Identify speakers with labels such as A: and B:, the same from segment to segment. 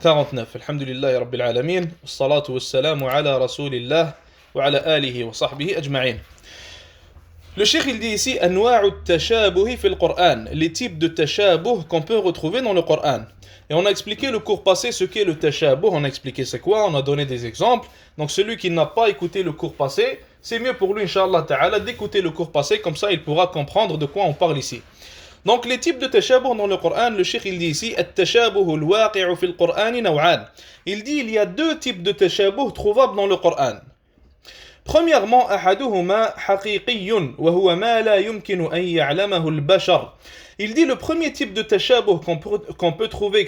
A: 49. Alhamdulillahi Rabbil Alamin. Wassalatu wassalamu ala Rasulillah wa ala alihi wa sahbihi ajma'in. Le cheikh il dit ici Anwa'u tashabuhi fil Qur'an, les types de tashabuh qu'on peut retrouver dans le Qur'an. Et on a expliqué le cours passé ce qu'est le tashabuh, on a expliqué c'est quoi, on a donné des exemples. Donc celui qui n'a pas écouté le cours passé, c'est mieux pour lui, Inch'Allah Ta'ala, d'écouter le cours passé, comme ça il pourra comprendre de quoi on parle ici. Donc les types de tashabuh dans le Coran, le cheikh il dit ici At-tashabuh al-waqi'u fil Qur'an naw'an. Il dit il y a deux types de tashabuh trouvables dans le Coran. Premièrement, ahaduhuma haqiqiyyun wa huwa ma la yumkinu an ya'lamahu al-bashar. Il dit le premier type de tashabuh qu'on peut trouver,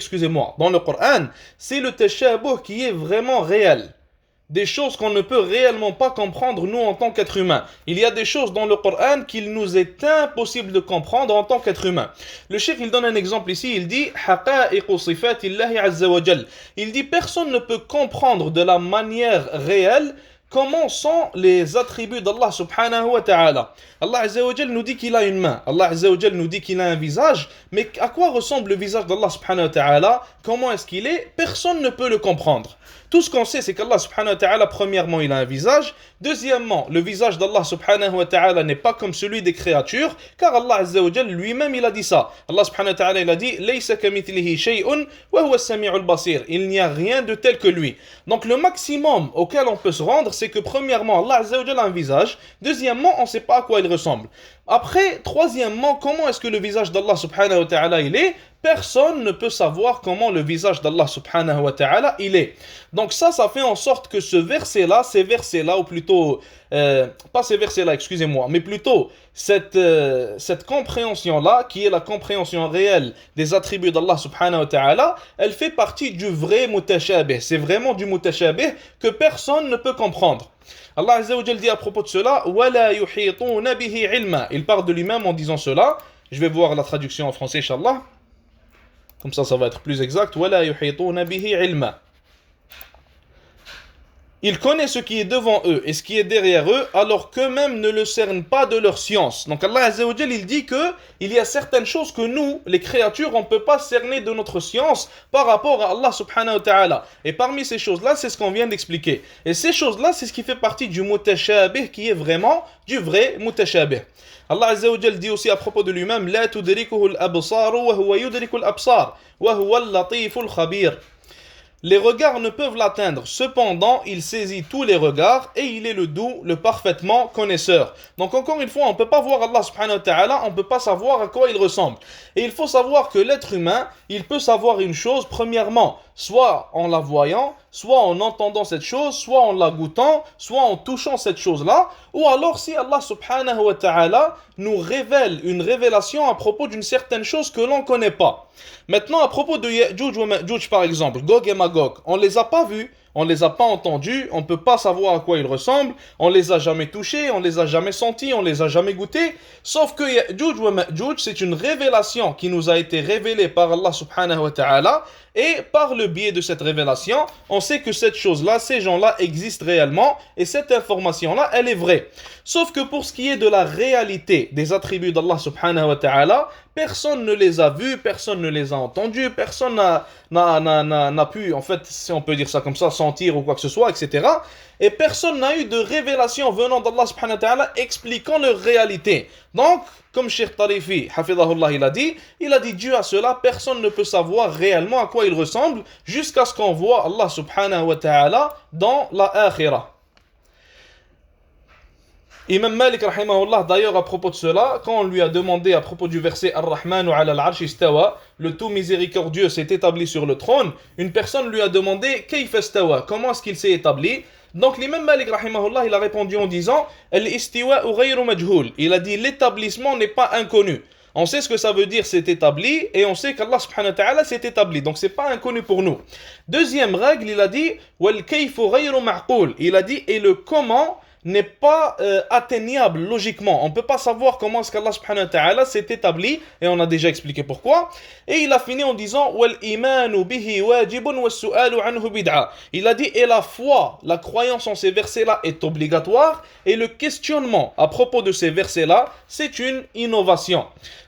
A: dans le Coran, c'est le tashabuh qui est vraiment réel. Des choses qu'on ne peut réellement pas comprendre nous en tant qu'être humain. Il y a des choses dans le Coran qu'il nous est impossible de comprendre en tant qu'être humain. Le cheikh il donne un exemple ici, il dit haqa'iqu sifatillahi azza wa jal. Il dit personne ne peut comprendre de la manière réelle comment sont les attributs d'Allah subhanahu wa ta'ala. Allah azza wa jal nous dit qu'il a une main. Allah azza wa jal nous dit qu'il a un visage. Mais à quoi ressemble le visage d'Allah subhanahu wa ta'ala? Comment est-ce qu'il est? Personne ne peut le comprendre. Tout ce qu'on sait, c'est qu'Allah subhanahu wa ta'ala, premièrement, il a un visage. Deuxièmement, le visage d'Allah subhanahu wa ta'ala n'est pas comme celui des créatures, car Allah azza wa jal lui-même, il a dit ça. Allah subhanahu wa ta'ala, il a dit Laysa kamithlihi shay'un wa huwa as-sami'ul basir. Il n'y a rien de tel que lui. Donc le maximum auquel on peut se rendre, c'est que premièrement, Allah azza wa jal a un visage. Deuxièmement, on ne sait pas à quoi il ressemble. Après, troisièmement, comment est-ce que le visage d'Allah subhanahu wa ta'ala il est? Personne ne peut savoir comment le visage d'Allah subhanahu wa ta'ala il est. Donc ça fait en sorte que ces versets-là, ou plutôt, pas ces versets-là, excusez-moi, mais plutôt cette compréhension-là, qui est la compréhension réelle des attributs d'Allah subhanahu wa ta'ala, elle fait partie du vrai mutashabih. C'est vraiment du mutashabih que personne ne peut comprendre. Allah azza wa jal dit à propos de cela وَلَا يُحِيطُونَ بِهِ عِلْمًا. Il parle de lui-même en disant cela. Je vais voir la traduction en français, Inch'Allah. Comme ça va être plus exact. وَلَا يُحِيطُونَ بِهِ عِلْمًا. Ils connaissent ce qui est devant eux et ce qui est derrière eux, alors qu'eux-mêmes ne le cernent pas de leur science. Donc Allah Azza wa Jal, il dit qu'il y a certaines choses que nous, les créatures, on ne peut pas cerner de notre science par rapport à Allah subhanahu wa ta'ala. Et parmi ces choses-là, c'est ce qu'on vient d'expliquer. Et ces choses-là, c'est ce qui fait partie du mutashabih, qui est vraiment du vrai mutashabih. Allah Azza wa Jal dit aussi à propos de lui-même La tudrikuhu al-absaru wa huwa yudriku al-absar wa huwa al-latifu al-khabir. Les regards ne peuvent l'atteindre, cependant il saisit tous les regards et il est le doux, le parfaitement connaisseur. Donc encore une fois, on ne peut pas voir Allah subhanahu wa ta'ala, on ne peut pas savoir à quoi il ressemble. Et il faut savoir que l'être humain, il peut savoir une chose, premièrement, soit en la voyant, soit en entendant cette chose, soit en la goûtant, soit en touchant cette chose-là, ou alors si Allah subhanahu wa ta'ala nous révèle une révélation à propos d'une certaine chose que l'on ne connaît pas. Maintenant, à propos de Ya'juj wa Ma'juj par exemple, Gog et Magog, on ne les a pas vus, on ne les a pas entendus, on ne peut pas savoir à quoi ils ressemblent, on ne les a jamais touchés, on ne les a jamais sentis, on ne les a jamais goûtés, sauf que Ya'juj wa Ma'juj, c'est une révélation qui nous a été révélée par Allah subhanahu wa ta'ala, et par le biais de cette révélation, on sait que cette chose-là, ces gens-là existent réellement, et cette information-là, elle est vraie. Sauf que pour ce qui est de la réalité des attributs d'Allah subhanahu wa ta'ala, personne ne les a vus, personne ne les a entendus, personne n'a pu, en fait, si on peut dire ça comme ça, sentir ou quoi que ce soit, etc. Et personne n'a eu de révélation venant d'Allah subhanahu wa ta'ala expliquant leur réalité. Donc, comme Cheikh Tarifi, hafidhahullah, il a dit dû à cela, personne ne peut savoir réellement à quoi il ressemble jusqu'à ce qu'on voit Allah subhanahu wa ta'ala dans la akhirah. Imam Malik rahimahullah, d'ailleurs à propos de cela, quand on lui a demandé à propos du verset Ar-Rahmanu ala al-Arsh istawa, le tout miséricordieux s'est établi sur le trône, une personne lui a demandé Kayfa istawa, comment est-ce qu'il s'est établi? Donc l'imam Malik rahimahullah, il a répondu en disant Al-istiwa'u ghayru majhul. Il a dit l'établissement n'est pas inconnu. On sait ce que ça veut dire, c'est établi, et on sait qu'Allah subhanahu wa ta'ala s'est établi, donc c'est pas inconnu pour nous. Deuxième règle, il a dit wal kayfu ghayru ma'qul. Il a dit et le comment n'est pas atteignable logiquement. On ne peut pas savoir comment est-ce qu'Allah subhanahu wa ta'ala s'est établi, et on a déjà expliqué pourquoi. Et il a fini en disant wal imanu bihi wajibun was su'alu anhu bid'a. Il a dit et la foi, la croyance en ces versets-là est obligatoire, et le questionnement à propos de ces versets-là, c'est une innovation.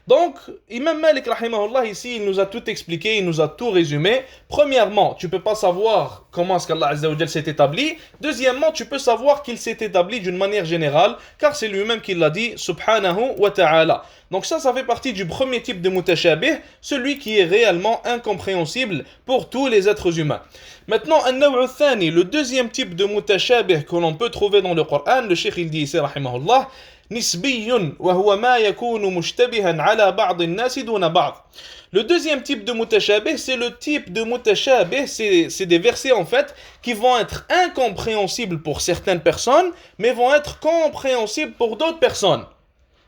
A: Donc, Imam Malik, rahimahullah, ici, il nous a tout expliqué, il nous a tout résumé. Premièrement, tu ne peux pas savoir comment est-ce qu'Allah Azza wa Jal s'est établi. Deuxièmement, tu peux savoir qu'il s'est établi d'une manière générale, car c'est lui-même qui l'a dit, subhanahu wa ta'ala. Donc ça fait partie du premier type de mutashabih, celui qui est réellement incompréhensible pour tous les êtres humains. Maintenant, le deuxième type de mutashabih que l'on peut trouver dans le Coran, le cheikh il dit ici, rahimahullah, nisbiyun wa huwa ma yakunu mushtabihan ala ba'd an-nas duna ba'd. Le deuxième type de mutashabih, c'est le type de mutashabih, c'est des versets en fait qui vont être incompréhensibles pour certaines personnes, mais vont être compréhensibles pour d'autres personnes.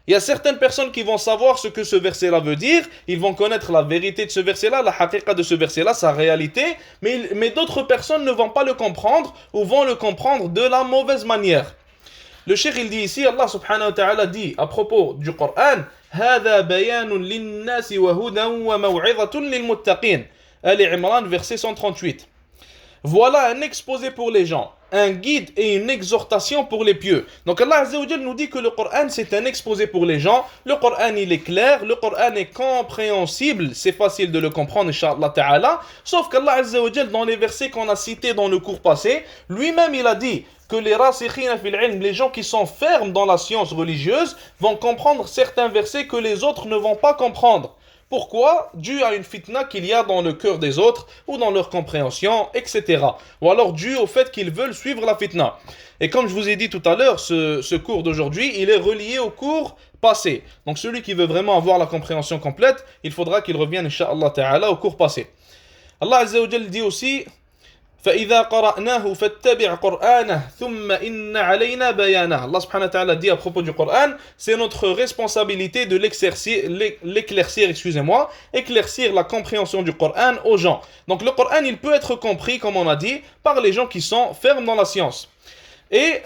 A: Il y a certaines personnes qui vont savoir ce que ce verset-là veut dire, ils vont connaître la vérité de ce verset-là, la haqiqa de ce verset-là, sa réalité, mais d'autres personnes ne vont pas le comprendre ou vont le comprendre de la mauvaise manière. Le cheikh il dit ici, Allah subhanahu wa ta'ala dit à propos du Coran, هذا بيان للناس وهدى وموعظة للمتقين. Ali Imran, verset 138. Voilà un exposé pour les gens, un guide et une exhortation pour les pieux. Donc Allah Azza wa Jal nous dit que le Coran c'est un exposé pour les gens. Le Coran il est clair, le Coran est compréhensible, c'est facile de le comprendre, Inch'Allah Ta'ala. Sauf qu'Allah Azza wa Jal dans les versets qu'on a cités dans le cours passé, lui-même il a dit que les rasikhina fil ilm, les gens qui sont fermes dans la science religieuse, vont comprendre certains versets que les autres ne vont pas comprendre. Pourquoi? Dû à une fitna qu'il y a dans le cœur des autres ou dans leur compréhension, etc. Ou alors dû au fait qu'ils veulent suivre la fitna. Et comme je vous ai dit tout à l'heure, ce cours d'aujourd'hui, il est relié au cours passé. Donc celui qui veut vraiment avoir la compréhension complète, il faudra qu'il revienne, Inch'Allah Ta'ala, au cours passé. Allah Azza wa Jal dit aussi فإذا قرأناه فاتبع قرآنه ثم إن علينا بيانه. Allah subhanahu wa ta'ala dit à propos du Coran, c'est notre responsabilité de l'éclaircir, éclaircir la compréhension du Coran aux gens. Donc le Coran, il peut être compris, comme on a dit, par les gens qui sont fermes dans la science. Et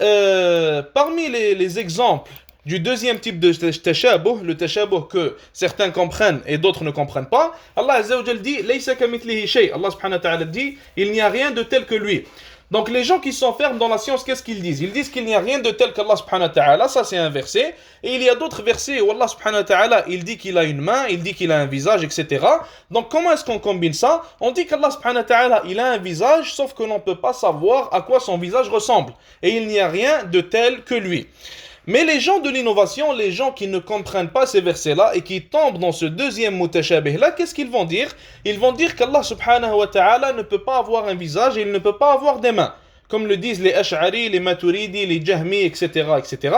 A: parmi les exemples du deuxième type de tashabuh, le tashabuh que certains comprennent et d'autres ne comprennent pas, Allah Azza wa Jal dit Laysa kamithlihi shay. Allah subhanahu wa ta'ala dit il n'y a rien de tel que lui. Donc les gens qui sont fermes dans la science, qu'est-ce qu'ils disent? Ils disent qu'il n'y a rien de tel qu'Allah subhanahu wa ta'ala, ça c'est un verset. Et il y a d'autres versets où Allah subhanahu wa ta'ala, il dit qu'il a une main, il dit qu'il a un visage, etc. Donc comment est-ce qu'on combine ça? On dit qu'Allah subhanahu wa ta'ala, il a un visage, sauf que l'on ne peut pas savoir à quoi son visage ressemble. Et il n'y a rien de tel que lui. Mais les gens de l'innovation, les gens qui ne comprennent pas ces versets-là et qui tombent dans ce deuxième mutashabih-là, qu'est-ce qu'ils vont dire? Ils vont dire qu'Allah subhanahu wa ta'ala ne peut pas avoir un visage et il ne peut pas avoir des mains. Comme le disent les Ash'ari, les Maturidi, les Jahmi, etc., etc.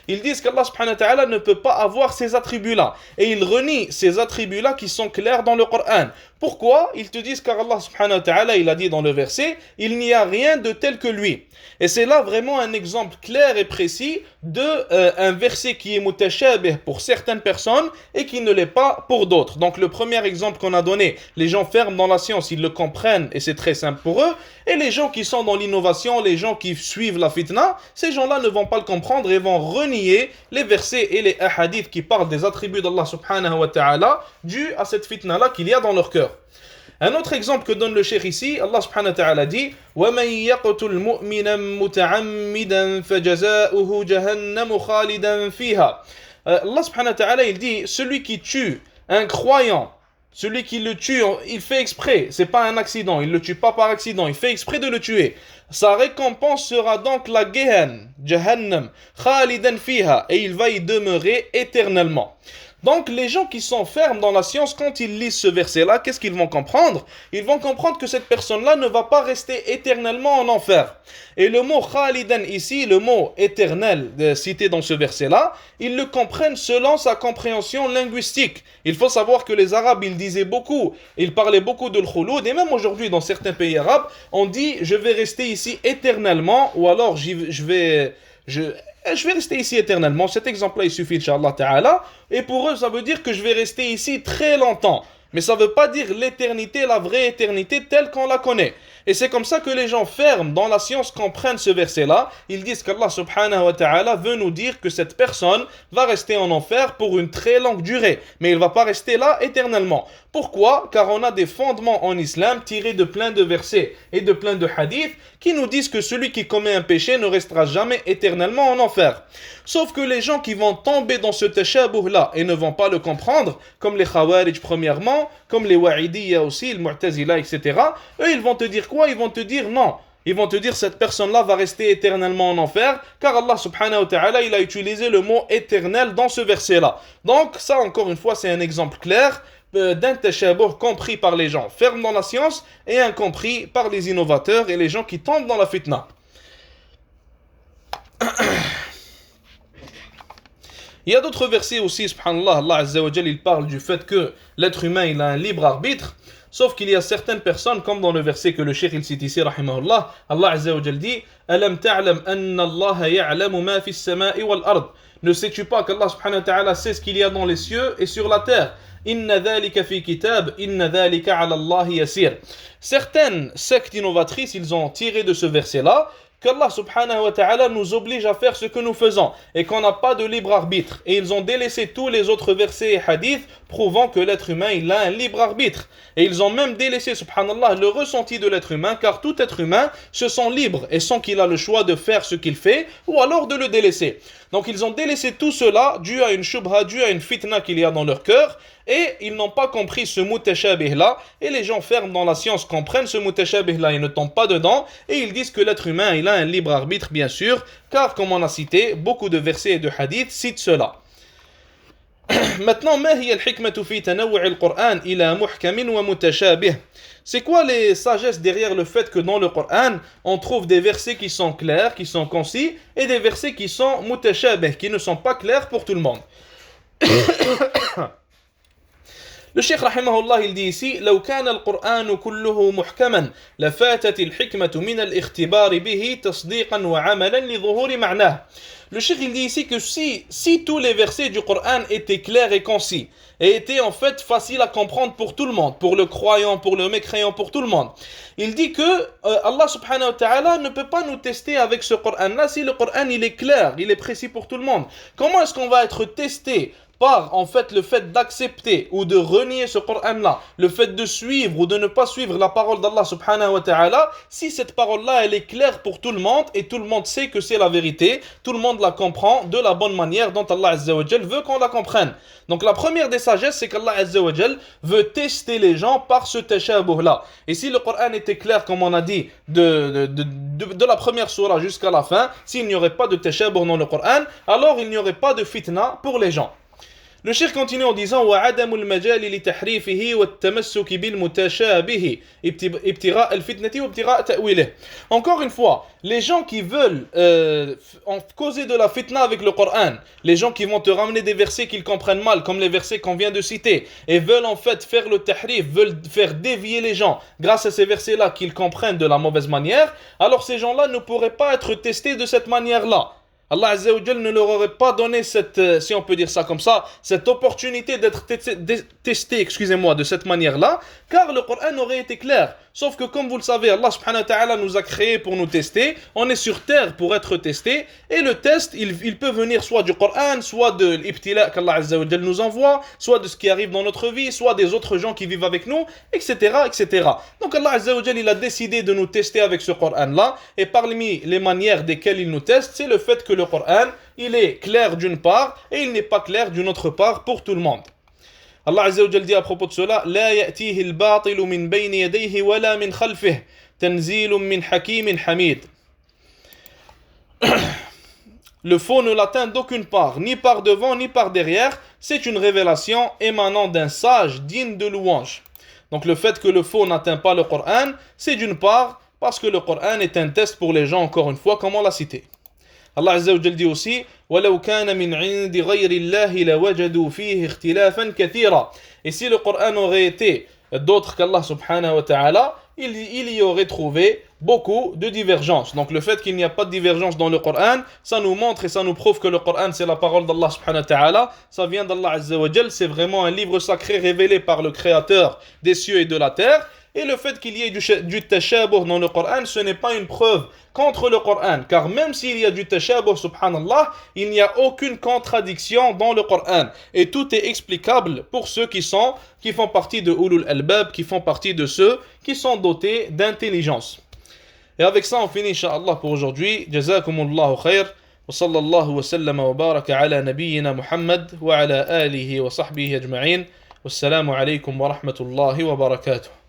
A: Ils disent qu'Allah subhanahu wa ta'ala ne peut pas avoir ces attributs-là. Et ils renient ces attributs-là qui sont clairs dans le Coran. Pourquoi? Ils te disent car Allah subhanahu wa ta'ala, il a dit dans le verset, il n'y a rien de tel que lui. Et c'est là vraiment un exemple clair et précis de un verset qui est mutashabih pour certaines personnes et qui ne l'est pas pour d'autres. Donc le premier exemple qu'on a donné, les gens fermes dans la science, ils le comprennent et c'est très simple pour eux. Et les gens qui sont dans l'innovation, les gens qui suivent la fitna, ces gens-là ne vont pas le comprendre et vont renier les versets et les hadiths qui parlent des attributs d'Allah subhanahu wa ta'ala dus à cette fitna-là qu'il y a dans leur cœur. Un autre exemple que donne le cheikh ici, Allah subhanahu wa ta'ala dit وَمَنْ يَقْتُلْ مُؤْمِنًا مُتَعَمِّدًا فَجَزَاؤُهُ جَهَنَّمُ خَالِدًا فِيهَا. Allah subhanahu wa ta'ala il dit celui qui tue un croyant, celui qui le tue, il fait exprès, c'est pas un accident, il le tue pas par accident, il fait exprès de le tuer. Sa récompense sera donc la Jahannam, khalidan fiha, et il va y demeurer éternellement. Donc les gens qui sont fermes dans la science, quand ils lisent ce verset-là, qu'est-ce qu'ils vont comprendre? Ils vont comprendre que cette personne-là ne va pas rester éternellement en enfer. Et le mot khalidan ici, le mot éternel cité dans ce verset-là, ils le comprennent selon sa compréhension linguistique. Il faut savoir que les Arabes, ils disaient beaucoup, ils parlaient beaucoup de l'khouloud, et même aujourd'hui dans certains pays arabes, on dit je vais rester ici éternellement, ou alors je vais rester ici éternellement. Cet exemple-là, il suffit, Inch'Allah Ta'ala. Et pour eux, ça veut dire que je vais rester ici très longtemps. Mais ça ne veut pas dire l'éternité, la vraie éternité telle qu'on la connaît. Et c'est comme ça que les gens fermes dans la science comprennent ce verset-là. Ils disent qu'Allah subhanahu wa ta'ala veut nous dire que cette personne va rester en enfer pour une très longue durée. Mais il ne va pas rester là éternellement. Pourquoi? Car on a des fondements en islam tirés de plein de versets et de plein de hadiths qui nous disent que celui qui commet un péché ne restera jamais éternellement en enfer. Sauf que les gens qui vont tomber dans ce tashabuh-là et ne vont pas le comprendre, comme les Khawarij premièrement, comme les Wa'idiyya aussi, les Mu'tazila, etc., eux ils vont te dire quoi? Ils vont te dire non. Ils vont te dire cette personne-là va rester éternellement en enfer, car Allah subhanahu wa ta'ala il a utilisé le mot éternel dans ce verset-là. Donc ça encore une fois c'est un exemple clair d'un tashabuh compris par les gens fermes dans la science et incompris par les innovateurs et les gens qui tombent dans la fitna. Il y a d'autres versets aussi, subhanallah, Allah Azza wa Jal, il parle du fait que l'être humain il a un libre arbitre, sauf qu'il y a certaines personnes, comme dans le verset que le cheikh il cite ici, rahimahullah, Allah Azza wa Jal dit Alam ta'lam anna Allah ya'lamu ma fi as-sama'i wal ard. Ne sais-tu pas qu'Allah subhanahu wa ta'ala sait ce qu'il y a dans les cieux et sur la terre? Inna dhalika fi kitab, inna dhalika ala Allah yasir. Certaines sectes innovatrices, ils ont tiré de ce verset-là qu'Allah subhanahu wa ta'ala nous oblige à faire ce que nous faisons et qu'on n'a pas de libre arbitre. Et ils ont délaissé tous les autres versets et hadiths prouvant que l'être humain il a un libre arbitre. Et ils ont même délaissé, subhanallah, le ressenti de l'être humain, car tout être humain se sent libre et sent qu'il a le choix de faire ce qu'il fait ou alors de le délaisser. Donc ils ont délaissé tout cela dû à une shubha, dû à une fitna qu'il y a dans leur cœur, et ils n'ont pas compris ce mutashabih là, et les gens fermes dans la science comprennent ce mutashabih là, ils ne tombent pas dedans, et ils disent que l'être humain il a un libre arbitre bien sûr, car comme on a cité, beaucoup de versets et de hadiths citent cela. Maintenant, ما هي الحكمة في تنوع القرآن إلى محكم ومتشابه? C'est quoi les sagesses derrière le fait que dans le Coran, on trouve des versets qui sont clairs, qui sont concis, et des versets qui sont mutashabih, qui ne sont pas clairs pour tout le monde? Le Cheikh rahimahullah il dit ici لو كان القرآن كله محكما لفاتت الحكمة من الاختبار به تصديقا وعملا لظهور معناه. Le Cheikh il dit ici que si tous les versets du Coran étaient clairs et concis et étaient en fait faciles à comprendre pour tout le monde, pour le croyant, pour le mécréant, pour tout le monde, il dit que Allah subhanahu wa ta'ala ne peut pas nous tester avec ce Coran-là si le Coran il est clair, il est précis pour tout le monde. Comment est-ce qu'on va être testé par en fait le fait d'accepter ou de renier ce Coran-là, le fait de suivre ou de ne pas suivre la parole d'Allah subhanahu wa ta'ala, si cette parole-là elle est claire pour tout le monde et tout le monde sait que c'est la vérité, tout le monde la comprend de la bonne manière dont Allah Azza wa Jal veut qu'on la comprenne. Donc la première des sagesses c'est qu'Allah Azza wa Jal veut tester les gens par ce tashabuh-là. Et si le Coran était clair comme on a dit de la première surah jusqu'à la fin, s'il n'y aurait pas de tashabuh dans le Coran, alors il n'y aurait pas de fitna pour les gens. Le cheikh continue en disant وعدم المجال لتحريفه والتمسك بالمتشابه ابتغاء الفتنة وابتغاء تأويله. Encore une fois, les gens qui veulent causer de la fitna avec le Coran, les gens qui vont te ramener des versets qu'ils comprennent mal, comme les versets qu'on vient de citer, et veulent en fait faire le tahrif, veulent faire dévier les gens grâce à ces versets-là qu'ils comprennent de la mauvaise manière, alors ces gens-là ne pourraient pas être testés de cette manière-là. Allah Azza wa Jal ne leur aurait pas donné cette, si on peut dire ça comme ça, cette opportunité d'être testé, de cette manière-là, car le Coran aurait été clair. Sauf que comme vous le savez, Allah subhanahu wa ta'ala nous a créés pour nous tester, on est sur terre pour être testé, et le test, il peut venir soit du Coran, soit de l'ibtila qu'Allah Azza wa Jal nous envoie, soit de ce qui arrive dans notre vie, soit des autres gens qui vivent avec nous, etc., etc. Donc Allah Azza wa Jal, il a décidé de nous tester avec ce Coran-là, et parmi les manières desquelles il nous teste, c'est le fait que le Coran, il est clair d'une part, et il n'est pas clair d'une autre part pour tout le monde. Allah Azza wa Jal dit à propos de cela لا يأتيه الباطل من بين يديه ولا من خلفه تنزيل من حكيم حميد. Le faux ne l'atteint d'aucune part, ni par devant ni par derrière, c'est une révélation émanant d'un sage digne de louange. Donc le fait que le faux n'atteint pas le Coran, c'est d'une part parce que le Coran est un test pour les gens, encore une fois, comme on l'a cité. Allah Azza wa Jal dit aussi وَلَوْ كَانَ مِنْ عِنْدِ غَيْرِ اللَّهِ لَوَجَدُوا فِيهِ اخْتِلَافًا كَثِيرًا. Et si le Coran aurait été d'autres qu'Allah subhanahu wa ta'ala, il y aurait trouvé beaucoup de divergences. Donc le fait qu'il n'y a pas de divergence dans le Coran, ça nous montre et ça nous prouve que le Coran c'est la parole d'Allah subhanahu wa ta'ala, ça vient d'Allah azza wa jal, c'est vraiment un livre sacré révélé par le créateur des cieux et de la terre. Et le fait qu'il y ait du tashabuh dans le Coran, ce n'est pas une preuve contre le Coran, car même s'il y a du tashabuh, subhanallah, il n'y a aucune contradiction dans le Coran. Et tout est explicable pour ceux qui font partie de Ulul Albab, qui font partie de ceux qui sont dotés d'intelligence. Et avec ça, on finit, Inch'Allah, pour aujourd'hui. Jazakumullahu khair. Wa sallallahu wa sallam wa baraka ala nabiyyina Muhammad wa ala alihi wa sahbihi ajma'in. Wassalamu alaykum wa rahmatullahi wa barakatuh.